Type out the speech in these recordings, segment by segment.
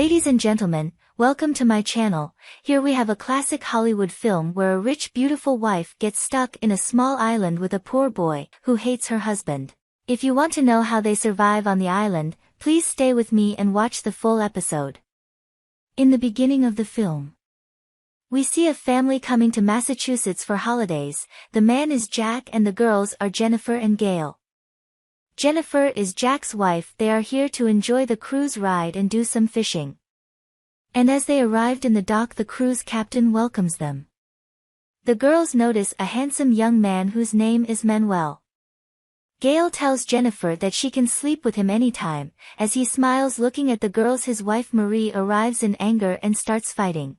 Ladies and gentlemen, welcome to my channel. Here we have a classic Hollywood film where a rich beautiful wife gets stuck in a small island with a poor boy who hates her husband. If you want to know how they survive on the island, please stay with me and watch the full episode. In the beginning of the film, we see a family coming to Massachusetts for holidays. The man is Jack and the girls are Jennifer and Gail. Jennifer is Jack's wife. They are here to enjoy the cruise ride and do some fishing. And as they arrived in the dock, the cruise captain welcomes them. The girls notice a handsome young man whose name is Manuel. Gail tells Jennifer that she can sleep with him anytime. As he smiles looking at the girls, his wife Marie arrives in anger and starts fighting.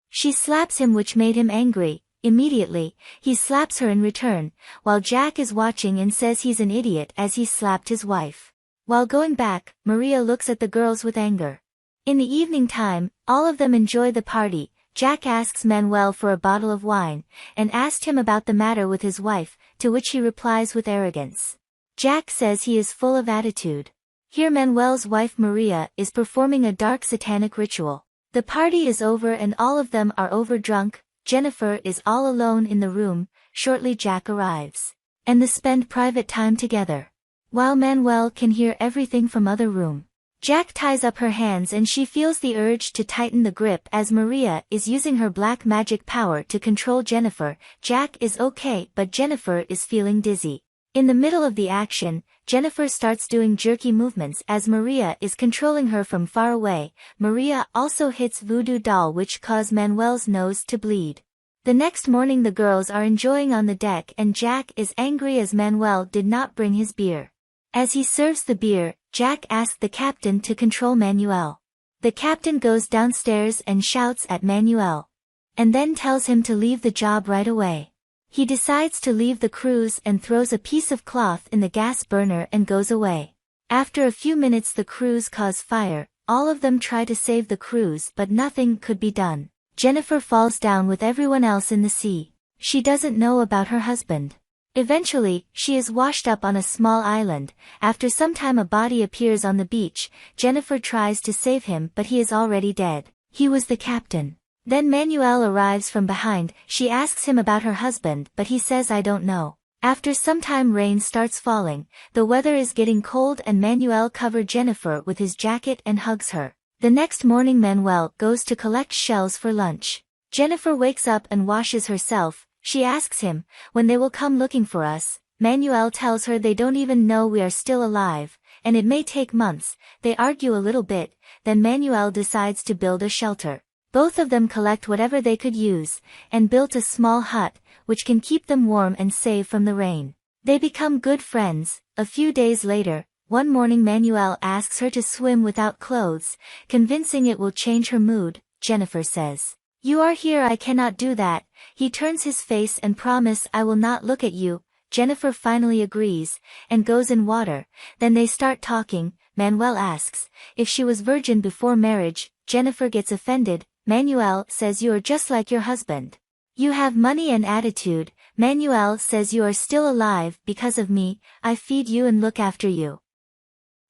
She slaps him, which made him angry. Immediately, he slaps her in return, while Jack is watching and says he's an idiot as he slapped his wife. While going back, Maria looks at the girls with anger. In the evening time, all of them enjoy the party. Jack asks Manuel for a bottle of wine, and asked him about the matter with his wife, to which he replies with arrogance. Jack says he is full of attitude. Here Manuel's wife Maria is performing a dark satanic ritual. The party is over and all of them are overdrunk. Jennifer is all alone in the room. Shortly Jack arrives, and they spend private time together. While Manuel can hear everything from other room. Jack ties up her hands and she feels the urge to tighten the grip as Maria is using her black magic power to control Jennifer. Jack is okay, but Jennifer is feeling dizzy. In the middle of the action, Jennifer starts doing jerky movements as Maria is controlling her from far away. Maria also hits voodoo doll, which cause Manuel's nose to bleed. The next morning the girls are enjoying on the deck and Jack is angry as Manuel did not bring his beer. As he serves the beer, Jack asks the captain to control Manuel. The captain goes downstairs and shouts at Manuel, and then tells him to leave the job right away. He decides to leave the cruise and throws a piece of cloth in the gas burner and goes away. After a few minutes the cruise causes fire. All of them try to save the cruise but nothing could be done. Jennifer falls down with everyone else in the sea. She doesn't know about her husband. Eventually, she is washed up on a small island. After some time a body appears on the beach. Jennifer tries to save him but he is already dead. He was the captain. Then Manuel arrives from behind. She asks him about her husband but he says I don't know. After some time rain starts falling. The weather is getting cold and Manuel covers Jennifer with his jacket and hugs her. The next morning Manuel goes to collect shells for lunch. Jennifer wakes up and washes herself. She asks him when they will come looking for us. Manuel tells her they don't even know we are still alive, and it may take months. They argue a little bit, then Manuel decides to build a shelter. Both of them collect whatever they could use, and built a small hut, which can keep them warm and safe from the rain. They become good friends. A few days later, one morning Manuel asks her to swim without clothes, convincing it will change her mood. Jennifer says, "You are here, I cannot do that." He turns his face and promises, "I will not look at you." Jennifer finally agrees, and goes in water. Then they start talking. Manuel asks if she was virgin before marriage. Jennifer gets offended. Manuel says you are just like your husband. You have money and attitude. Manuel says you are still alive because of me. I feed you and look after you.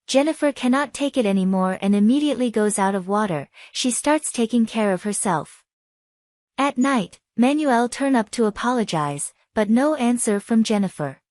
Jennifer cannot take it anymore and immediately goes out of water. She starts taking care of herself. At night, Manuel turns up to apologize, but no answer from Jennifer.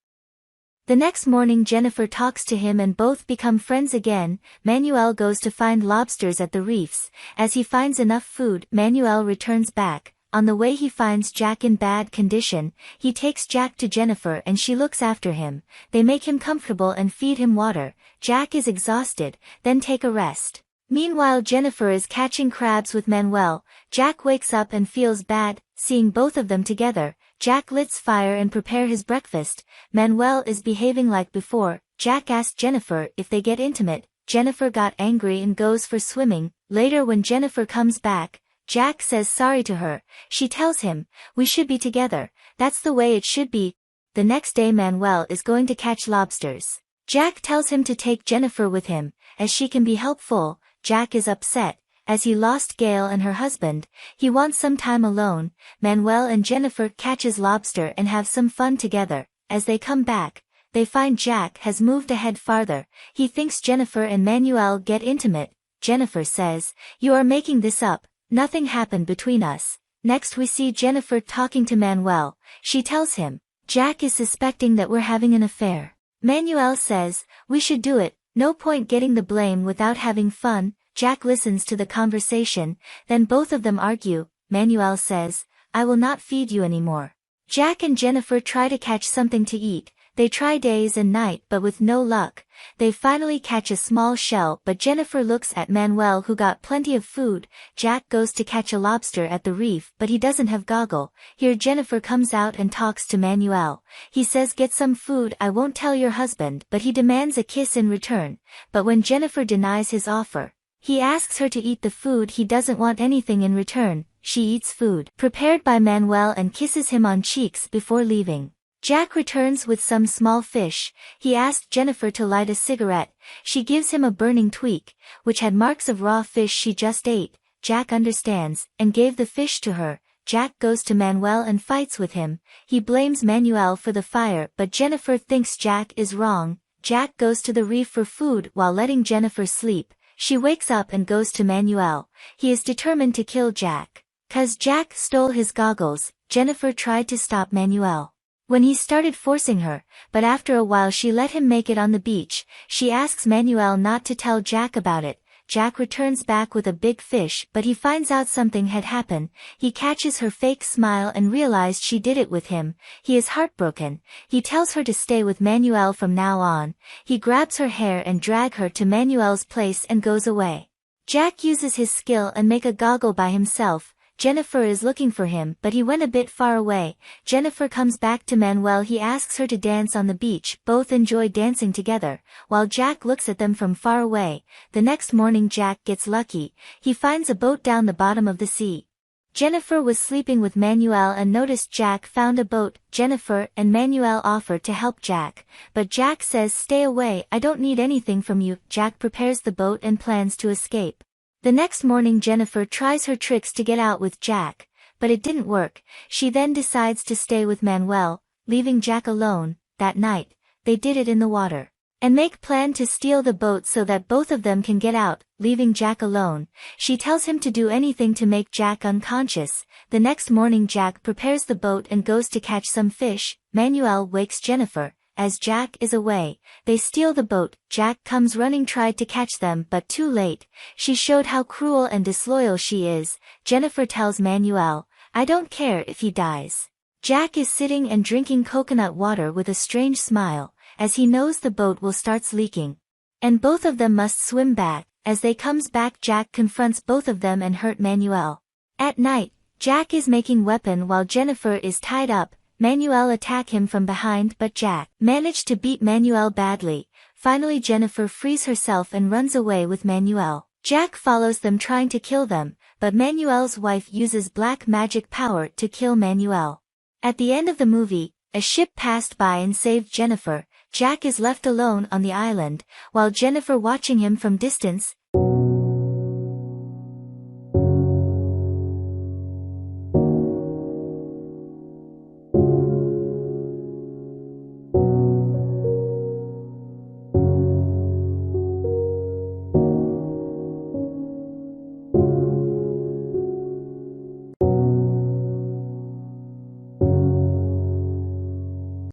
The next morning Jennifer talks to him and both become friends again. Manuel goes to find lobsters at the reefs. As he finds enough food, Manuel returns back. On the way he finds Jack in bad condition. He takes Jack to Jennifer and she looks after him. They make him comfortable and feed him water. Jack is exhausted, then take a rest. Meanwhile Jennifer is catching crabs with Manuel. Jack wakes up and feels bad, seeing both of them together. Jack lights fire and prepare his breakfast. Manuel is behaving like before. Jack asks Jennifer if they get intimate. Jennifer got angry and goes for swimming. Later when Jennifer comes back, Jack says sorry to her. She tells him, "We should be together. That's the way it should be." The next day Manuel is going to catch lobsters. Jack tells him to take Jennifer with him, as she can be helpful. Jack is upset, as he lost Gail and her husband. He wants some time alone. Manuel and Jennifer catches lobster and have some fun together. As they come back, they find Jack has moved ahead farther. He thinks Jennifer and Manuel get intimate. Jennifer says, "You are making this up, nothing happened between us." Next we see Jennifer talking to Manuel. She tells him, "Jack is suspecting that we're having an affair." Manuel says, "We should do it, no point getting the blame without having fun." Jack listens to the conversation, then both of them argue. Manuel says, "I will not feed you anymore." Jack and Jennifer try to catch something to eat. They try days and night but with no luck. They finally catch a small shell but Jennifer looks at Manuel who got plenty of food. Jack goes to catch a lobster at the reef but he doesn't have goggle. Here Jennifer comes out and talks to Manuel. He says, "Get some food, I won't tell your husband," but he demands a kiss in return. But when Jennifer denies his offer, he asks her to eat the food. He doesn't want anything in return. She eats food prepared by Manuel and kisses him on cheeks before leaving. Jack returns with some small fish. He asked Jennifer to light a cigarette. She gives him a burning twig, which had marks of raw fish she just ate. Jack understands, and gave the fish to her. Jack goes to Manuel and fights with him. He blames Manuel for the fire but Jennifer thinks Jack is wrong. Jack goes to the reef for food while letting Jennifer sleep. She wakes up and goes to Manuel. He is determined to kill Jack. 'Cause Jack stole his goggles, Jennifer tried to stop Manuel when he started forcing her, but after a while she let him make it on the beach. She asks Manuel not to tell Jack about it. Jack returns back with a big fish but he finds out something had happened. He catches her fake smile and realized she did it with him. He is heartbroken. He tells her to stay with Manuel from now on. He grabs her hair and drag her to Manuel's place and goes away. Jack uses his skill and make a goggle by himself. Jennifer is looking for him but he went a bit far away. Jennifer comes back to Manuel. He asks her to dance on the beach. Both enjoy dancing together, while Jack looks at them from far away. The next morning Jack gets lucky. He finds a boat down the bottom of the sea. Jennifer was sleeping with Manuel and noticed Jack found a boat. Jennifer and Manuel offer to help Jack, but Jack says, "Stay away, I don't need anything from you." Jack prepares the boat and plans to escape. The next morning Jennifer tries her tricks to get out with Jack, but it didn't work. She then decides to stay with Manuel, leaving Jack alone. That night, they did it in the water, and make plan to steal the boat so that both of them can get out, leaving Jack alone. She tells him to do anything to make Jack unconscious. The next morning Jack prepares the boat and goes to catch some fish. Manuel wakes Jennifer. As Jack is away, they steal the boat. Jack comes running, tried to catch them but too late. She showed how cruel and disloyal she is. Jennifer tells Manuel, "I don't care if he dies." Jack is sitting and drinking coconut water with a strange smile, as he knows the boat will start leaking. And both of them must swim back. As they comes back Jack confronts both of them and hurt Manuel. At night, Jack is making weapon while Jennifer is tied up. Manuel attack him from behind but Jack managed to beat Manuel badly. Finally Jennifer frees herself and runs away with Manuel. Jack follows them trying to kill them, but Manuel's wife uses black magic power to kill Manuel. At the end of the movie, a ship passed by and saved Jennifer. Jack is left alone on the island, while Jennifer watching him from distance.